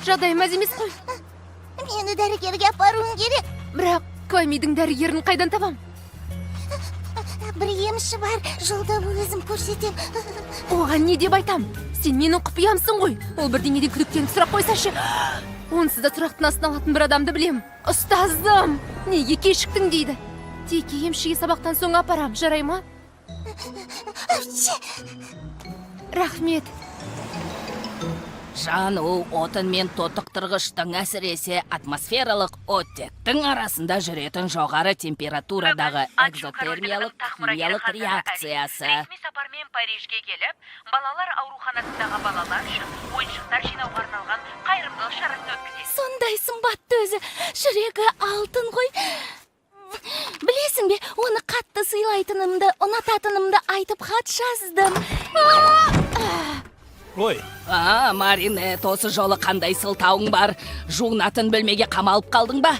жағдайым мәз емес қой. Мені дәрігерге апаруың керек. Бірақ Квамидің дәрігерін қайдан табам? Бір емші бар, жолда өзім көрсетем. Оған не деп айтам? Сен менің құпиямсың ғой. Ол бірдеңеден күдіктеніп сұрақ қойсашы. Онсыз да сұрақтың астына алатын бір адамды білем. Ұстазым, неге кешіктің дейді. Теке емшіге сабақтан соң апарам, жарай ма? Рахмет. Жану, отын мен тотықтырғыштың әсіресе атмосфералық оттектің арасында жүретін жоғары температурадағы экзотермиялық химиялық реакциясы. Ресми сапармен Парижге келіп, балалар ауруханасындағы балалар үшін ойыншықтар жинауға арналған қайырымдылық шарасын өткізеді. Сондай сымбатты өзі, жүрегі алтын ғой. Білесің бе, оны қатты сыйлайтынымды, ұнататынымды айтып хат жаздым. Ой, Маринет, осы жолы қандай сылтауың бар? Жуынатын бөлмеге қамалып қалдың ба?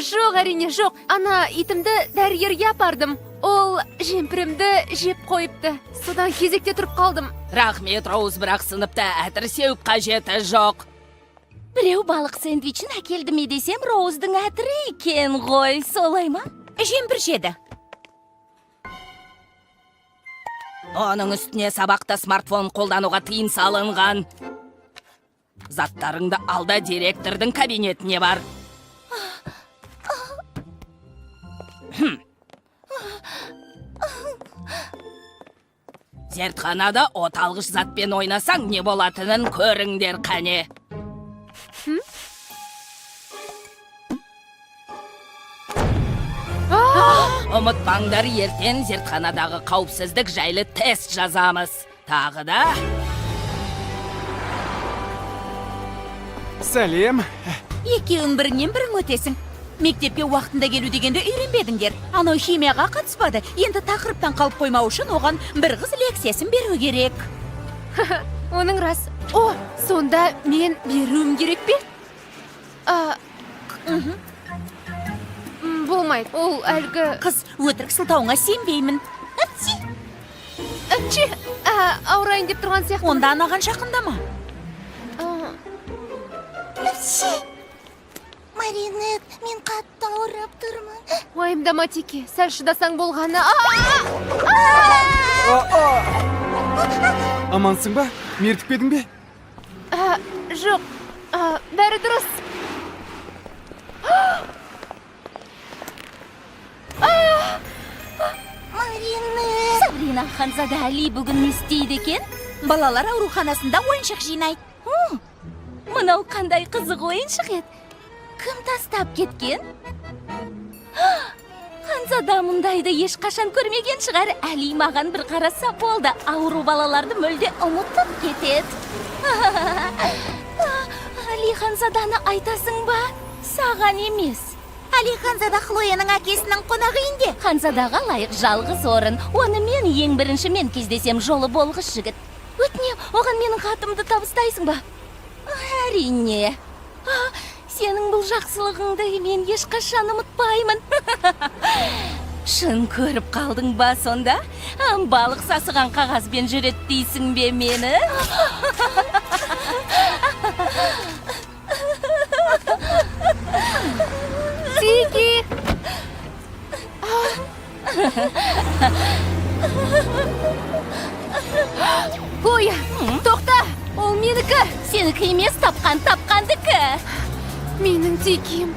Жоқ, әрине жоқ. Ана итімді дәрігерге апардым. Ол жемпірімді жеп қойыпты. Содан кезекте тұрып қалдым. Рахмет, Роуз, бірақ сыныпта әтір сеуіп қажеті жоқ. Біреу балық сэндвичін әкелді ме десем, Роуздың әтірі екен ғой, солай ма? Жемпір жеді. Оның үстіне сабақта смартфон қолдануға тыйым салынған. Заттарыңды алда директордың кабинетіне бар. Зертханада оталғыш затпен ойнасаң не болатынын көріңдер қане. Ұмытпаңдар, ертең зертханадағы қауіпсіздік жайлы тест жазамыз. Тағы да... сәлем. Екеуің бірінен бірің өтесің. Мектепке уақытында келу дегенді үйренбедіңдер. Анау химияға қатыспады. Енді тақырыптан қалып қоймау үшін оған бір қыз лекциясын беру керек. Оның рас. О, сонда мен беруім керек пе? Болмайды, ол әлгі... Қыз, өтірік сылтауыңа сенбеймін. Ауырайын деп тұрған сияқты. Онда анаған жақындама. Маринет, мен қатты ауырып тұрмын. Уайымдама, Теке, сәл шыдасаң болғаны. Амансың ба? Мертікпедің бе? Жоқ, бәрі дұрыс. Маринет. Сабрина Ханзада Али бүгін не істейді екен? Балалар ауруханасында ойыншық жинайды. Мынау қандай қызық ойыншық еді. Кім тастап кеткен? Ханзада мұндайды ешқашан көрмеген шығар. Әли маған бір қараса болды. Ауру балаларды мүлде ұмытып кетеді. Али Ханзаданы айтасың ба? Саған емес. Али Ханзада Хлояның әкесінің қонағы үйінде. Ханзадаға лайық жалғыз орын. Оны мен ең бірінші мен кездесем жолы болғыш жігіт. Өтінем, оған менің хатымды табыстайсың ба? Әрине. Сенің бұл жақсылығыңды мен ешқашан ұмытпаймын. Шын көріп қалдың ба сонда? Балық сасыған қағазбен жүреді дейсің бе мені? Теке! Гоя, тоқта! Ол менікі! Сенікі емес, тапқандікі. Менің Текем.